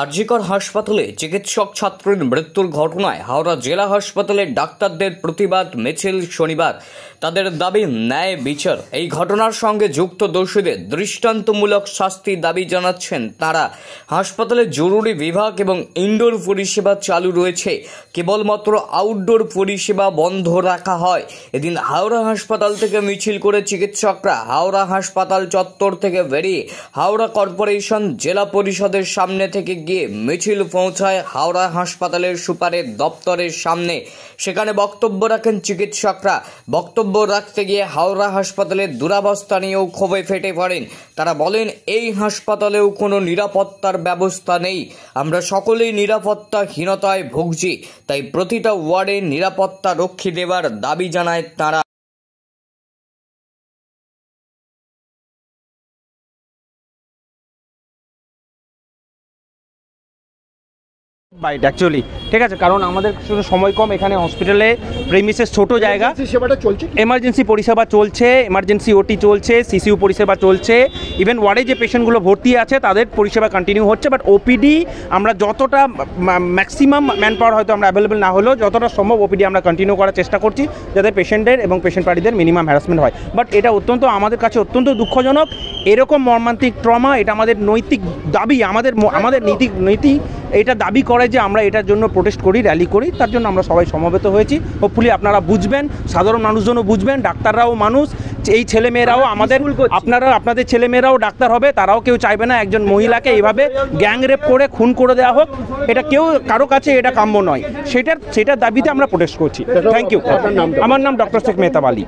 আরজিকর হাসপাতালে চিকিৎসক ছাত্রের মৃত্যুর ঘটনায় হাওড়া জেলা হাসপাতালের ডাক্তারদের প্রতিবাদ মিছিল শনিবার। তাদের দাবি ন্যায় বিচার। এই ঘটনার সঙ্গে যুক্ত দোষীদের দৃষ্টান্তমূলক শাস্তির দাবি জানাচ্ছেন তারা। হাসপাতালে জরুরি বিভাগ এবং ইনডোর পরিষেবা চালু রয়েছে, কেবলমাত্র আউটডোর পরিষেবা বন্ধ রাখা হয়। এদিন হাওড়া হাসপাতাল থেকে মিছিল করে চিকিৎসকরা হাওড়া হাসপাতাল চত্বর থেকে বেরিয়ে হাওড়া কর্পোরেশন জেলা পরিষদের সামনে থেকে গিয়ে মিছিল পৌঁছায় হাওড়া হাসপাতালের সুপারের দপ্তরের সামনে। সেখানে বক্তব্য রাখেন চিকিৎসকরা। বক্তব্য রাখতে গিয়ে হাওড়া হাসপাতালের দুরবস্থা নিয়েও ক্ষোভে ফেটে পড়েন। তারা বলেন, এই হাসপাতালেও কোনো নিরাপত্তার ব্যবস্থা নেই। আমরা সকলেই নিরাপত্তাহীনতায় ভুগছি, তাই প্রতিটা ওয়ার্ডে নিরাপত্তা রক্ষী দেওয়ার দাবি জানায় তারা। বাইট অ্যাকচুয়ালি ঠিক আছে, কারণ আমাদের সময় কম, এখানে হসপিটালে প্রেমিসেস ছোট জায়গা, সেবাটা চলছে, এমার্জেন্সি পরিষেবা চলছে, এমার্জেন্সি ওটি চলছে, সিসিইউ পরিষেবা চলছে, ইভেন ওয়ার্ডে যে পেশেন্টগুলো ভর্তি আছে তাদের পরিষেবা কন্টিনিউ হচ্ছে। বাট ওপিডি আমরা যতটা ম্যাক্সিমাম ম্যান পাওয়ার হয়তো আমরা অ্যাভেলেবেল না হলেও যতটা সম্ভব ওপিডি আমরা কন্টিনিউ করার চেষ্টা করছি, যাতে পেশেন্টের এবং পেশেন্ট পার্টিদের মিনিমাম হ্যারাসমেন্ট হয়। বাট এটা অত্যন্ত আমাদের কাছে অত্যন্ত দুঃখজনক। এরকম মর্মান্তিক ট্রমা, এটা আমাদের নৈতিক দাবি, আমাদের নীতি এটা দাবি করে যে আমরা এটার জন্য প্রোটেস্ট করি, র্যালি করি। তার জন্য আমরা সবাই সমবেত হয়েছি। হোপফুলি আপনারা বুঝবেন, সাধারণ মানুষজনও বুঝবেন, ডাক্তাররাও মানুষ, এই ছেলেমেয়েরাও আপনাদের ছেলেমেয়েরাও ডাক্তার হবে। তারাও কেউ চাইবে না একজন মহিলাকে এইভাবে গ্যাং রেপ করে খুন করে দেওয়া হোক। এটা কেউ কারো কাছে এটা কাম্য নয়। সেটার দাবিতে আমরা প্রোটেস্ট করছি। Thank you. আমার নাম ডক্টর শেখ মেহতাব আলী।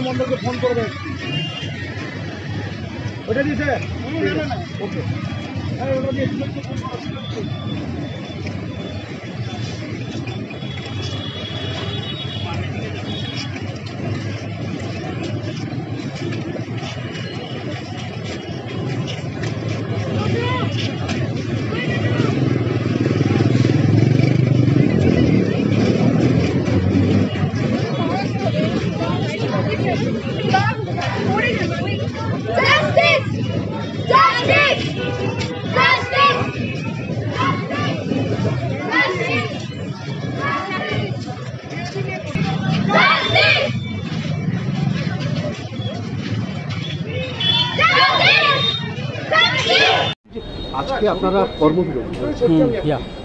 মন্ডলকে ফোন করবে, ওটা দিয়েছে ওকে, ওটা দিয়ে আজকে আপনারা কর্মবিরতি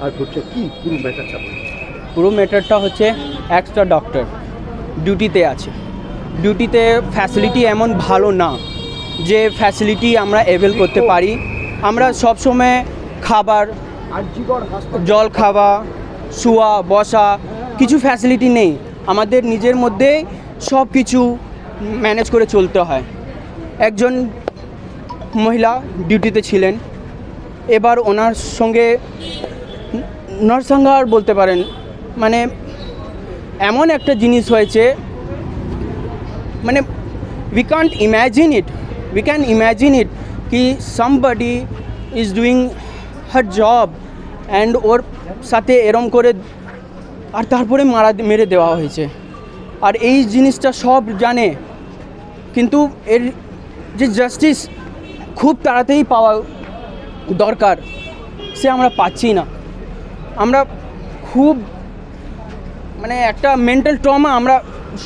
আর হচ্ছে কি পুরো ম্যাটারটা? পুরো ম্যাটারটা হচ্ছে একটা ডক্টর ডিউটিতে আছে, ডিউটিতে ফ্যাসিলিটি এমন ভালো না যে ফ্যাসিলিটি আমরা অ্যাভেল করতে পারি। আমরা সবসময় খাবার, জল খাওয়া, শোয়া বসা কিছু ফ্যাসিলিটি নেই। আমাদের নিজের মধ্যে সব কিছু ম্যানেজ করে চলতে হয়। একজন মহিলা ডিউটিতে ছিলেন, এবার ওনার সঙ্গে নরসংহার বলতে পারেন, মানে এমন একটা জিনিস হয়েছে, মানে we can't imagine it কি somebody is doing her job and ওর সাথে এরম করে আর তারপরে মেরে দেওয়া হয়েছে। আর এই জিনিসটা সব জানে, কিন্তু এর যে জাস্টিস খুব তাড়াতাড়ি পাওয়া দরকার, সে আমরা পাচ্ছি না। আমরা খুব মানে একটা মেন্টাল ট্রমা, আমরা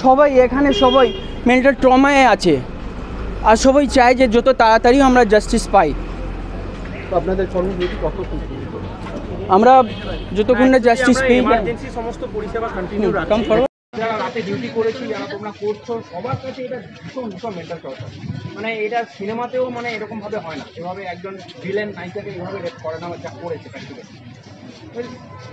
সবাই এখানে সবাই মেন্টাল ট্রমায় আছে, আর সবাই চায় যে যত তাড়াতাড়ি আমরা জাস্টিস পাই। আপনাদের কর্মবিরতি কতক্ষণ? আমরা যতক্ষণ না জাস্টিস পাই, এমার্জেন্সি সমস্ত পরিষেবা কন্টিনিউ রাখছি। যারা রাতে ডিউটি করেছি, যারা তোমরা করছো, সবার কাছে এটা ভীষণ মেন্টাল টর্চার। মানে এটা সিনেমাতেও মানে এরকম ভাবে হয় না, এভাবে একজন ভিলেন নায়িকাকে এভাবে রেপ করে না, যা করেছে প্র্যাকটিক্যালি।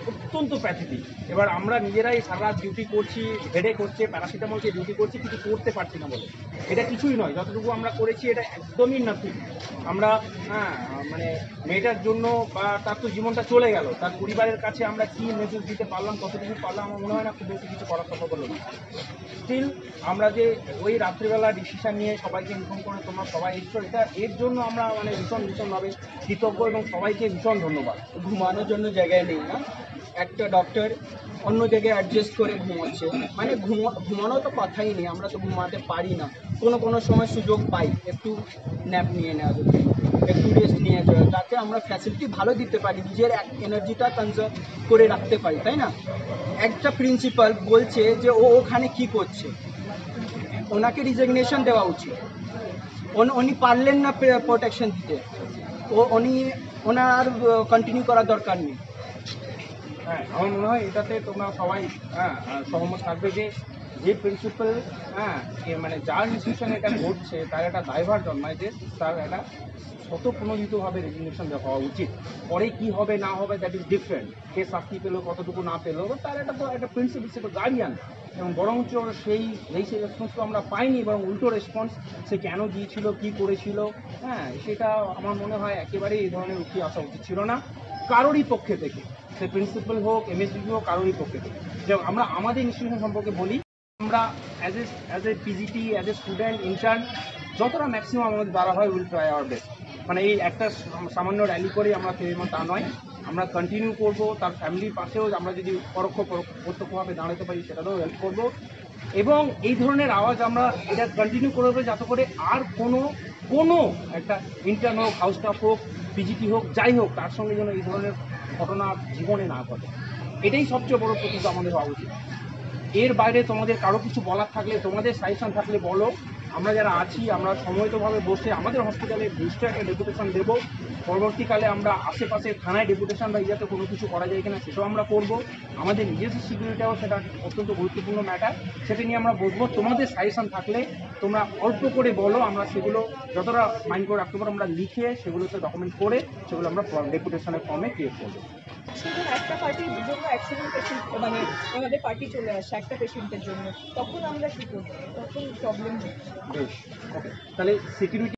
অত্যন্ত প্যাথেটিক। এবার আমরা নিজেরাই সারা রাত ডিউটি করছি, হেডেক হচ্ছে, প্যারাসিটামলকে ডিউটি করছি, কিছু করতে পারছি না বলে। এটা কিছুই নয়, যতটুকু আমরা করেছি এটা একদমই নাথিং। আমরা মানে মেয়েটার জন্য বা তার তো জীবনটা চলে গেল, তার পরিবারের কাছে আমরা কী মেসেজ দিতে পারলাম, কতটুকু পারলাম, আমার মনে হয় না খুব বেশি কিছু করার সম্ভব হলো না। স্টিল আমরা যে ওই রাত্রিবেলা ডিসিশন নিয়ে সবাইকে ইনফর্ম করে তোমরা সবাই এসছো, এটা এর জন্য আমরা মানে ভীষণভাবে কৃতজ্ঞ এবং সবাইকে ভীষণ ধন্যবাদ। ঘুমানোর জন্য জায়গায় নেই না, একটা ডক্টর অন্য জায়গায় অ্যাডজাস্ট করে ঘুমোচ্ছে, মানে ঘুমানো তো কথাই নেই, আমরা তো ঘুমাতে পারি না। কোনো সময় সুযোগ পাই একটু ন্যাপ নিয়ে নেওয়ার জন্য, একটু রেস্ট নিয়ে যাওয়া, যাতে আমরা ফ্যাসিলিটি ভালো দিতে পারি, নিজের এনার্জিটা কনজার্ভ করে রাখতে পারি, তাই না? একটা প্রিন্সিপাল বলছে যে ও ওখানে কী করছে, ওনাকে রিজিগনেশন দেওয়া উচিত। উনি পারলেন না প্রোটেকশন দিতে, ওনার কন্টিনিউ করার দরকার নেই। হ্যাঁ, আমার মনে হয় এটাতে তোমরা সবাই সহমত থাকবে যে প্রিন্সিপাল মানে যার ইনস্টিটিউশনে এটা ঘটছে তার একটা দায়ভার জন্মায় যে তার একটা স্বতঃপ্রণোদিতভাবে রেজিগনেশন দেওয়া হওয়া উচিত। পরে কি হবে না হবে দ্যাট ইজ ডিফারেন্ট, কে শাস্তি পেলো কতটুকু না পেলো, তার একটা প্রিন্সিপাল সে তো গার্ডিয়ান, এবং বরঞ্চ সেই রেসপন্স তো আমরা পাইনি, বরং উল্টো রেসপন্স সে কেন দিয়েছিল, কী করেছিল, সেটা আমার মনে হয় একেবারেই এই ধরনের উঠে আসা উচিত ছিল না কারোরই পক্ষে থেকে, সে প্রিন্সিপাল হোক, এমএসডি হোক, কারোরই পক্ষে থেকে। যেমন আমরা আমাদের ইনস্টিটিউশন সম্পর্কে বলি, আমরা as a PGT, as a student intern, যতটা ম্যাক্সিমাম আমাদের দ্বারা হয় উইল ট্রাই আওয়ার বেস্ট। মানে এই একটা সামান্য র্যালি করেই আমরা ফেরবো তা নয়, আমরা কন্টিনিউ করব। তার ফ্যামিলির পাশেও আমরা যদি প্রত্যক্ষভাবে দাঁড়াতে পারি সেটাতেও হেল্প করব, এবং এই ধরনের আওয়াজ আমরা এটা কন্টিনিউ করবো যাতে করে আর কোনো একটা ইন্টার্ন হোক, হাউস স্টাফ হোক, পিজিটি হোক, যাই হোক, তার সঙ্গে যেন এই ধরনের ঘটনা জীবনে না ঘটে। এটাই সবচেয়ে বড় প্রতিজ্ঞা আমাদের হওয়া উচিত। এর বাইরে তোমাদের কারো কিছু বলার থাকলে, তোমাদের সাজেশন থাকলে বলো। আমরা যারা আছি আমরা সময়তভাবে বসে আমাদের হসপিটালে নিশ্চয়ই একটা ডেপুটেশন দেবো। পরবর্তীকালে আমরা আশেপাশে থানায় ডেপুটেশন বা ইয়াতে কোনো কিছু করা যায় কিনা সেটাও আমরা করব। আমাদের নিজস্ব সিকিউরিটিও সেটা অত্যন্ত গুরুত্বপূর্ণ ম্যাটার, সেটা নিয়ে আমরা বসবো। তোমাদের সাজেশন থাকলে তোমরা অল্প করে বলো, আমরা সেগুলো যতটা মাইন্ড করে রাখতে পারো আমরা লিখে সেগুলোতে ডকুমেন্ট করে সেগুলো আমরা ডেপুটেশনের ফর্মে ক্রিয়েট করবো। শুধু একটা পার্টির জন্য 100 পেশেন্ট, মানে আমাদের পার্টি চলে আসে একটা পেশেন্টের জন্য, তখন আমরা কী করবো? তখন প্রবলেম হচ্ছে। বেশ, ওকে, তাহলে সিকিউরিটি